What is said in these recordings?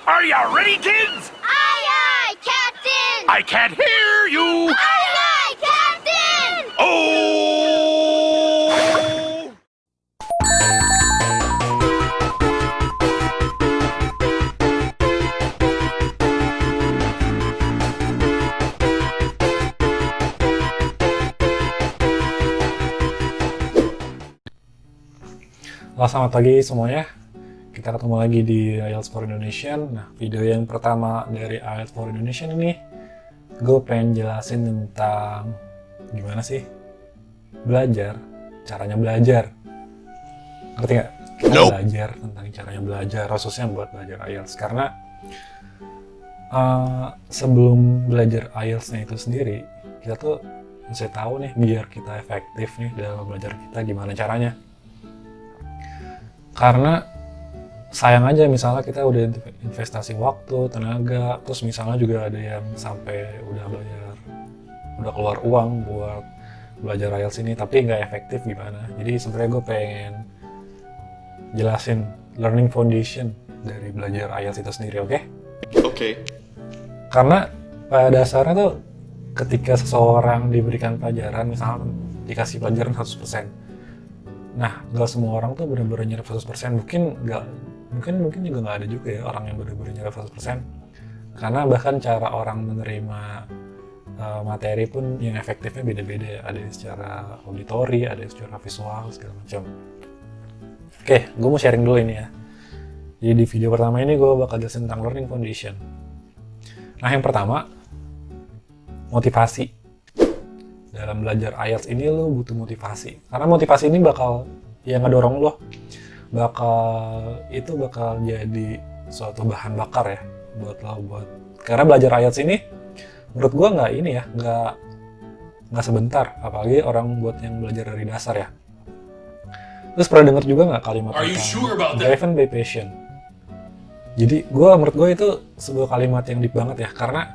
Are you ready, kids? Aye, aye, Captain! I can't hear you. Aye, aye, Captain! Oh! Halo, selamat pagi semuanya. Kita ketemu lagi di IELTS for Indonesian. Nah, video yang pertama dari IELTS for Indonesian ini, gue pengen jelasin tentang gimana sih belajar, caranya belajar. Ngerti nggak? Kita belajar tentang caranya belajar, khususnya buat belajar IELTS. Karena sebelum belajar IELTS-nya itu sendiri, kita tuh mesti tahu nih, biar kita efektif nih dalam belajar kita, gimana caranya. Karena sayang aja misalnya kita udah investasi waktu, tenaga, terus misalnya juga ada yang sampai udah keluar uang buat belajar IELTS ini, tapi nggak efektif gimana. Jadi sebenarnya gue pengen jelasin learning foundation dari belajar IELTS itu sendiri, oke? Oke. Karena pada dasarnya tuh ketika seseorang diberikan pelajaran, misalnya dikasih pelajaran 100%, nah, nggak semua orang tuh benar-benar nyerap 100%. Mungkin juga nggak ada juga ya orang yang benar-benar nyerap 100%. Karena bahkan cara orang menerima materi pun yang efektifnya beda-beda ya. Ada yang secara auditori, ada yang secara visual, segala macam. Oke, gue mau sharing dulu ini ya. Jadi di video pertama ini gue bakal jelasin tentang learning foundation. Nah, yang pertama, motivasi. Dalam belajar IELTS ini lo butuh motivasi, karena motivasi ini bakal yang ngedorong lo, bakal jadi suatu bahan bakar ya buat karena belajar IELTS ini menurut gua nggak sebentar, apalagi orang buat yang belajar dari dasar ya. Terus pernah dengar juga nggak kalimat tentang driven by passion? Jadi menurut gue itu sebuah kalimat yang deep banget ya, karena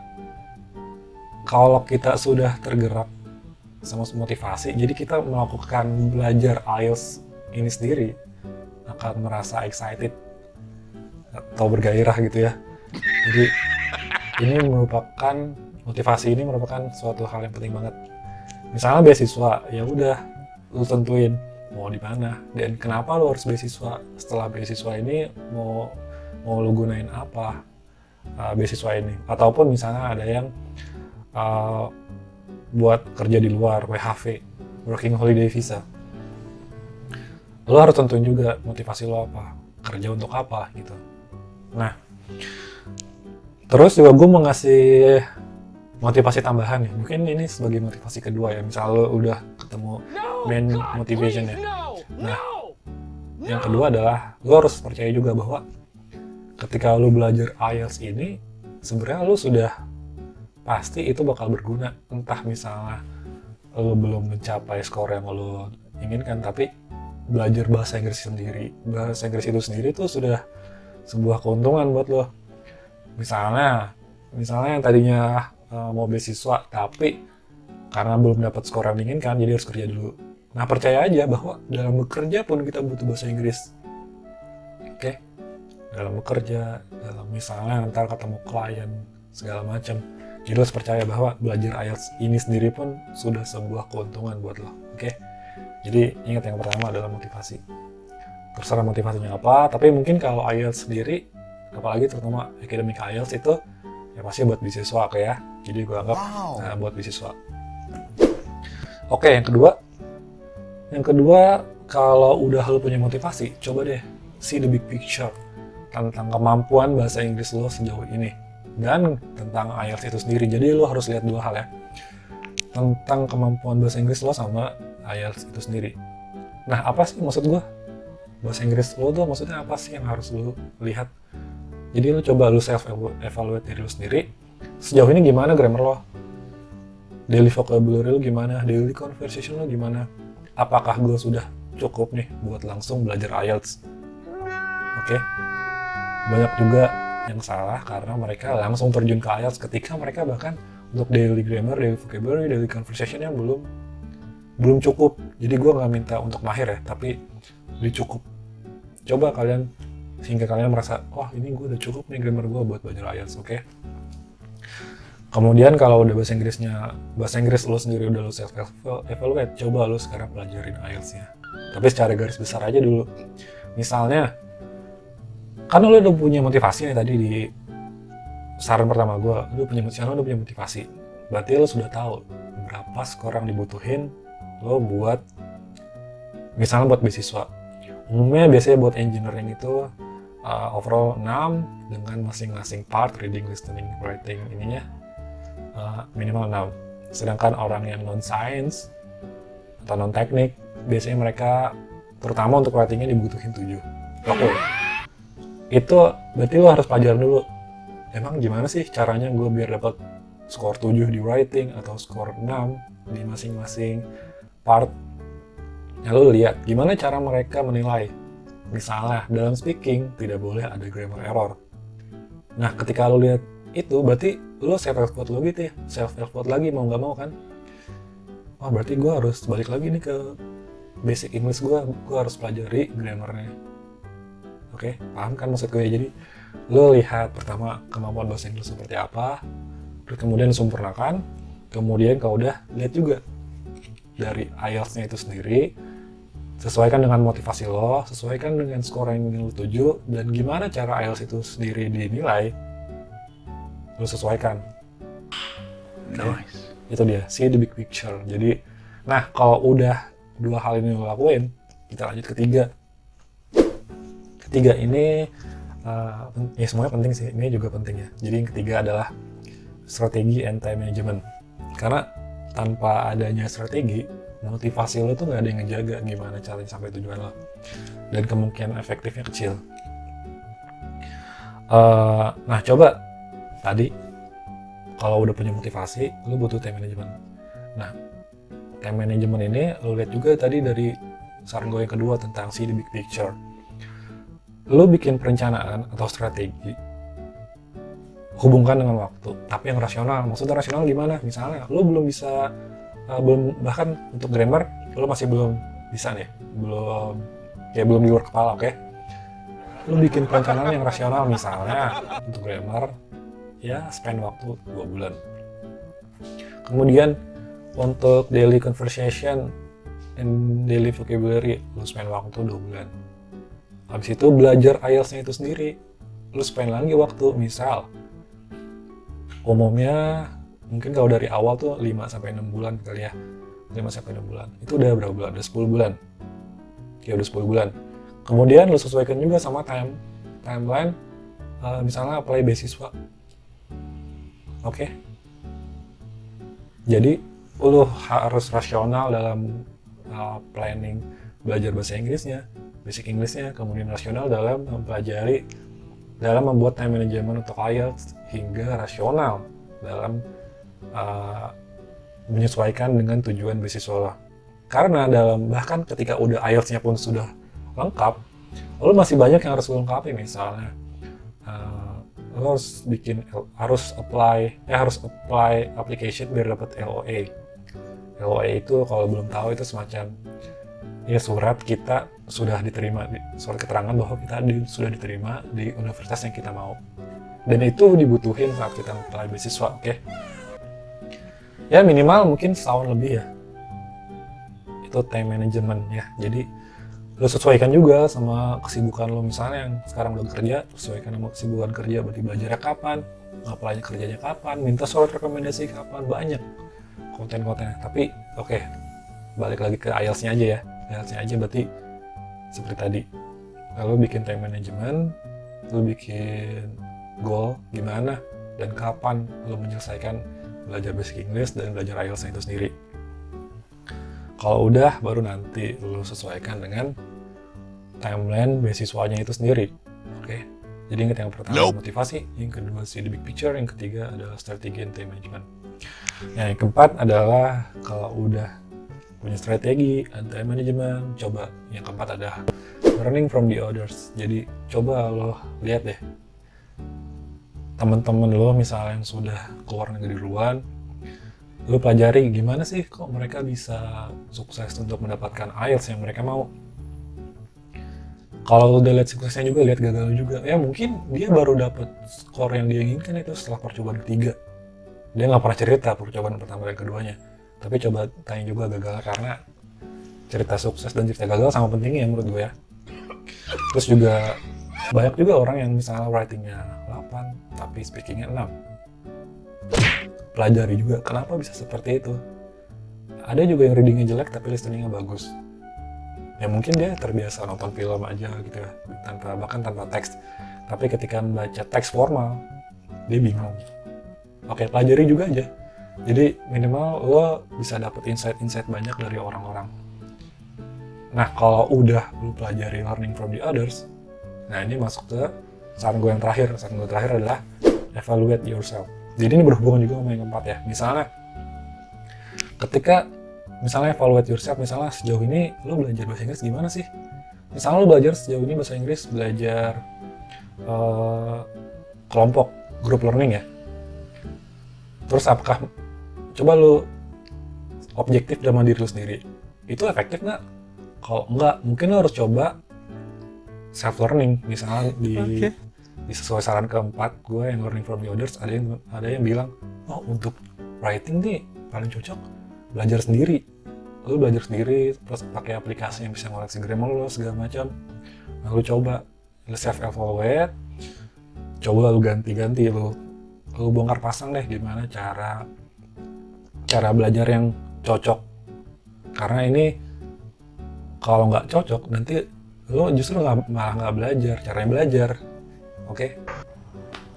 kalau kita sudah tergerak sama motivasi, jadi kita melakukan belajar IELTS ini sendiri akan merasa excited atau bergairah gitu ya. Jadi motivasi ini merupakan suatu hal yang penting banget. Misalnya beasiswa, ya udah lu tentuin mau di mana dan kenapa lu harus beasiswa. Setelah beasiswa ini mau lu gunain apa beasiswa ini. Ataupun misalnya ada yang buat kerja di luar, WHV, Working Holiday Visa. Lo harus tentuin juga motivasi lo apa, kerja untuk apa gitu. Nah, terus juga gue mau ngasih motivasi tambahan nih. Mungkin ini sebagai motivasi kedua ya, misal lo udah ketemu main motivation ya. Nah, yang kedua adalah lo harus percaya juga bahwa ketika lo belajar IELTS ini, sebenarnya lo sudah pasti itu bakal berguna. Entah misalnya lo belum mencapai skor yang lo inginkan, tapi belajar bahasa Inggris itu sendiri tuh sudah sebuah keuntungan buat lo. Misalnya yang tadinya mau beasiswa, tapi karena belum dapat skor yang diinginkan, jadi harus kerja dulu. Nah, percaya aja bahwa dalam bekerja pun kita butuh bahasa Inggris. Oke? Dalam bekerja, dalam misalnya ntar ketemu klien, segala macam. Jadi lo harus percaya bahwa belajar IELTS ini sendiri pun sudah sebuah keuntungan buat lo, oke? Jadi ingat, yang pertama adalah motivasi. Terserah motivasinya apa, tapi mungkin kalau IELTS sendiri, apalagi terutama academic IELTS itu, ya pasti buat beasiswa, oke ya? Jadi gue anggap buat beasiswa. Oke, yang kedua, kalau udah lo punya motivasi, coba deh see the big picture tentang kemampuan bahasa Inggris lo sejauh ini. Dan tentang IELTS itu sendiri. Jadi lo harus lihat dua hal ya, tentang kemampuan bahasa Inggris lo sama IELTS itu sendiri. Nah, apa sih maksud gue? Bahasa Inggris lo tuh maksudnya apa sih yang harus lo lihat? Jadi lo coba lo self-evaluate diri lo sendiri. Sejauh ini gimana grammar lo? Daily vocabulary lo gimana? Daily conversation lo gimana? Apakah gue sudah cukup nih buat langsung belajar IELTS? Oke? Banyak juga yang salah karena mereka langsung terjun ke IELTS ketika mereka bahkan untuk daily grammar, daily vocabulary, daily conversation yang belum cukup. Jadi gue nggak minta untuk mahir ya, tapi lebih cukup. Coba kalian sehingga kalian merasa, wah ini gue udah cukup nih grammar gue buat belajar IELTS, oke? Kemudian kalau udah bahasa Inggris lo sendiri udah lo self evaluate, coba lo sekarang pelajarin IELTS-nya. Tapi secara garis besar aja dulu. Misalnya, kan lo udah punya motivasi nih tadi di saran pertama gue, lo udah punya motivasi. Berarti lo sudah tahu berapa skor yang dibutuhin lo buat, misalnya buat beasiswa. Umumnya biasanya buat engineering itu overall 6 dengan masing-masing part, reading, listening, writing ininya minimal 6. Sedangkan orang yang non-science atau non-teknik, biasanya mereka terutama untuk writingnya dibutuhin 7. Oke. Itu berarti lo harus pelajarin dulu. Emang gimana sih caranya gue biar dapat skor 7 di writing atau skor 6 di masing-masing part? Ya lo lihat gimana cara mereka menilai. Misalnya dalam speaking tidak boleh ada grammar error. Nah ketika lo lihat itu berarti lo self-evaluate lo gitu ya, self-evaluate lagi mau nggak mau kan. Wah berarti gue harus balik lagi nih ke basic English gue harus pelajari grammarnya. Oke, paham kan maksud gue? Jadi lo lihat pertama kemampuan bahasa Inggris seperti apa, terus kemudian sempurnakan, kemudian kau udah lihat juga dari IELTS-nya itu sendiri, sesuaikan dengan motivasi lo, sesuaikan dengan skor yang ingin lo tuju, dan gimana cara IELTS itu sendiri dinilai, lo sesuaikan. Nice. Itu dia, see the big picture. Jadi, nah kalau udah dua hal ini lo lakuin, kita lanjut ketiga. Ketiga ini, ya semuanya penting sih, ini juga penting ya. Jadi yang ketiga adalah strategi and time management. Karena tanpa adanya strategi, motivasi lo tuh nggak ada yang ngejaga gimana caranya sampai tujuan lo. Dan kemungkinan efektifnya kecil. Nah coba, tadi kalau udah punya motivasi, lo butuh time management. Nah, time management ini lo lihat juga tadi dari saran gue yang kedua tentang see the big picture. Lo bikin perencanaan atau strategi, hubungkan dengan waktu, tapi yang rasional. Maksudnya rasional gimana? Misalnya lo belum bisa, bahkan untuk grammar lo masih belum bisa nih, belum di luar kepala, oke? Lo bikin perencanaan yang rasional, misalnya untuk grammar ya spend waktu 2 bulan. Kemudian untuk daily conversation and daily vocabulary lo spend waktu 2 bulan. Habis itu belajar IELTS-nya itu sendiri, lo spend lagi waktu. Misal umumnya mungkin kalau dari awal tuh 5-6 bulan kali ya, 5-6 bulan. Itu udah berapa bulan? Udah 10 bulan. Ya udah 10 bulan. Kemudian lo sesuaikan juga sama timeline, misalnya apply beasiswa. Oke. Jadi lo harus rasional dalam planning belajar bahasa Inggrisnya, basic Inggrisnya, kemudian rasional dalam membuat time management untuk IELTS, hingga rasional dalam menyesuaikan dengan tujuan beasiswa lo. Karena bahkan ketika udah IELTS-nya pun sudah lengkap, lo masih banyak yang harus lo lengkapi. Misalnya lo harus apply application biar dapat LOA. LOA itu kalau belum tahu itu semacam ya surat kita sudah diterima, surat keterangan bahwa kita sudah diterima di universitas yang kita mau. Dan itu dibutuhin saat kita apply beasiswa, oke? Ya minimal mungkin setahun lebih ya. Itu time management ya. Jadi lo sesuaikan juga sama kesibukan lo. Misalnya yang sekarang udah kerja, sesuaikan sama kesibukan kerja. Berarti belajarnya kapan, apply kerjanya kapan, minta surat rekomendasi kapan, banyak konten-kontennya. Tapi oke, balik lagi ke IELTS-nya aja ya. IELTS-nya aja berarti seperti tadi. Lalu bikin time management, lo bikin goal gimana dan kapan lo menyelesaikan belajar basic English dan belajar IELTS-nya itu sendiri. Kalau udah, baru nanti lo sesuaikan dengan timeline beasiswanya itu sendiri. Oke? Jadi ingat, yang pertama motivasi, yang kedua see the big picture, yang ketiga adalah strategi and time management. Yang keempat adalah kalau udah punya strategi and time management, coba yang keempat ada learning from the others. Jadi coba lo lihat deh teman-teman lo misalnya yang sudah keluar negeri duluan, lo pelajari gimana sih kok mereka bisa sukses untuk mendapatkan IELTS yang mereka mau. Kalau udah lihat suksesnya juga, lihat gagalnya juga, ya mungkin dia baru dapat skor yang dia inginkan itu setelah percobaan ketiga. Dia nggak pernah cerita percobaan pertama dan keduanya, tapi coba tanya juga gagalnya, karena cerita sukses dan cerita gagal sama pentingnya ya menurut gue ya. Terus juga banyak juga orang yang misalnya writingnya 8 tapi speakingnya 6. Pelajari juga kenapa bisa seperti itu. Ada juga yang readingnya jelek tapi listeningnya bagus. Ya mungkin dia terbiasa nonton film aja gitu ya, bahkan tanpa teks. Tapi ketika membaca teks formal, dia bingung. Oke, pelajari juga aja. Jadi minimal lo bisa dapet insight-insight banyak dari orang-orang. Nah, kalau udah lo pelajari learning from the others, nah ini masuk ke saran gue yang terakhir. Saran gue terakhir adalah evaluate yourself. Jadi ini berhubungan juga sama yang keempat ya. Misalnya, ketika evaluate yourself, misalnya sejauh ini lo belajar bahasa Inggris gimana sih? Misalnya lo belajar sejauh ini bahasa Inggris, belajar kelompok, group learning ya. Terus apakah, coba lo objektif sama diri lo sendiri, itu efektif nggak? Kalau enggak, mungkin lo harus coba self learning. Misalnya di sesuai saran keempat gue yang learning from the others, ada yang bilang, oh untuk writing nih paling cocok belajar sendiri. Lu belajar sendiri, terus pakai aplikasi yang bisa ngoreksi grammar lo segala macam. Nah, lu coba, lu self evaluate, coba lu ganti-ganti, lu bongkar pasang deh gimana cara belajar yang cocok. Karena ini kalau nggak cocok nanti lu justru malah nggak belajar caranya belajar. Oke?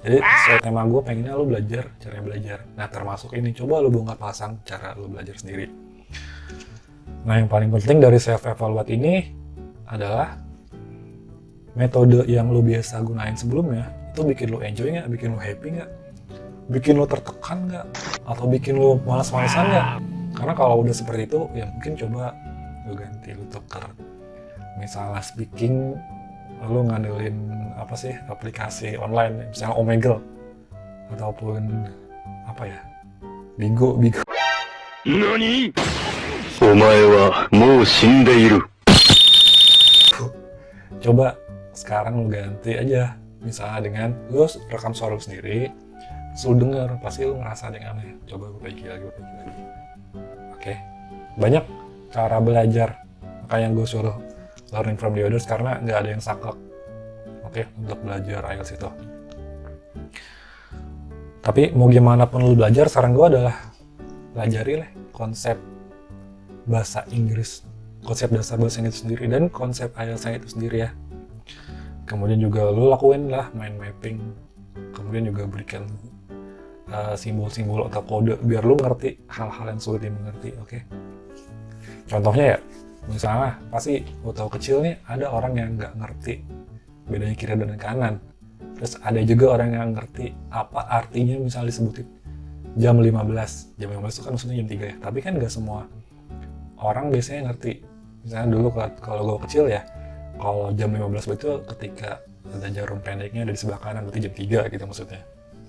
Jadi sesuai tema gue pengennya lu belajar caranya belajar. Nah termasuk ini, coba lu bongkar pasang cara lu belajar sendiri. Nah yang paling penting dari self evaluate ini adalah metode yang lu biasa gunain sebelumnya itu bikin lu enjoy nggak, bikin lu happy nggak, bikin lu tertekan nggak, atau bikin lu malas-malasan nggak. Karena kalau udah seperti itu ya mungkin coba lu ganti, lu tuker. Misalnya speaking, lu ngandelin aplikasi online, misalnya Omegle ataupun Bigo. Nani? お前はもう死んでいる。 Coba sekarang lu ganti aja, misalnya dengan lu rekam suara lu sendiri, terus lu denger, pasti lu ngerasa ada yang aneh. Coba gue perbaiki lagi. Oke. Banyak cara belajar, makanya gue suruh learning from the others, karena nggak ada yang saklek. Oke, untuk belajar IELTS itu. Tapi mau gimana pun lu belajar, saran gue adalah pelajari lah konsep bahasa Inggris, konsep dasar bahasa Inggris sendiri, dan konsep IELTS-nya itu sendiri ya. Kemudian juga lu lakuin lah mind mapping, kemudian juga berikan simbol-simbol atau kode biar lu ngerti hal-hal yang sulit dimengerti. Oke. Contohnya ya, misalnya pasti waktu kecil nih ada orang yang nggak ngerti bedanya kiri dan kanan. Terus ada juga orang yang ngerti apa artinya misalnya disebutin jam 15. Jam 15 itu kan maksudnya jam 3 ya. Tapi kan nggak semua orang biasanya ngerti. Misalnya dulu kalau gue kecil ya, kalau jam 15 itu ketika ada jarum pendeknya ada di sebelah kanan, berarti jam 3 gitu maksudnya.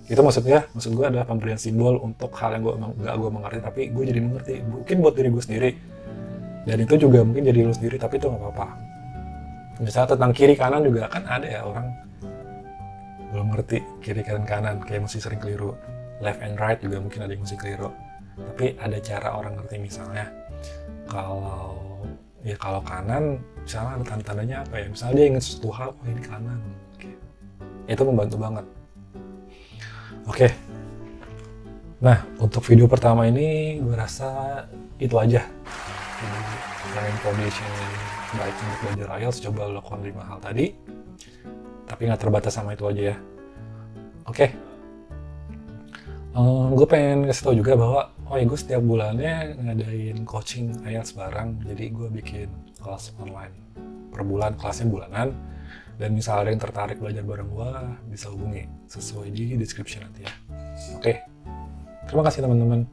Itu maksud gue adalah pemberian simbol untuk hal yang gue mengerti, tapi gue jadi mengerti. Mungkin buat diri gue sendiri. Dan itu juga mungkin jadi lu sendiri, tapi itu nggak apa-apa. Misalnya tentang kiri kanan juga kan ada ya orang belum ngerti kiri kanan, kayak masih sering keliru. Left and right juga mungkin ada yang masih keliru. Tapi ada cara orang ngerti, misalnya kalau kanan misalnya ada tanda-tandanya apa ya, misalnya dia ingat sesuatu hal, oh ini kanan. Oke. Itu membantu banget. Oke. Nah untuk video pertama ini gue rasa itu aja. Learning foundation yang baik untuk belajar IELTS. Coba lakukan 5 hal tadi, tapi nggak terbatas sama itu aja ya. Oke. Gue pengen kasih tau juga bahwa gue setiap bulannya ngadain coaching IELTS bareng. Jadi gue bikin kelas online per bulan, kelasnya bulanan. Dan misalnya ada yang tertarik belajar bareng gue, bisa hubungi sesuai di description nanti ya. Oke. Terima kasih teman-teman.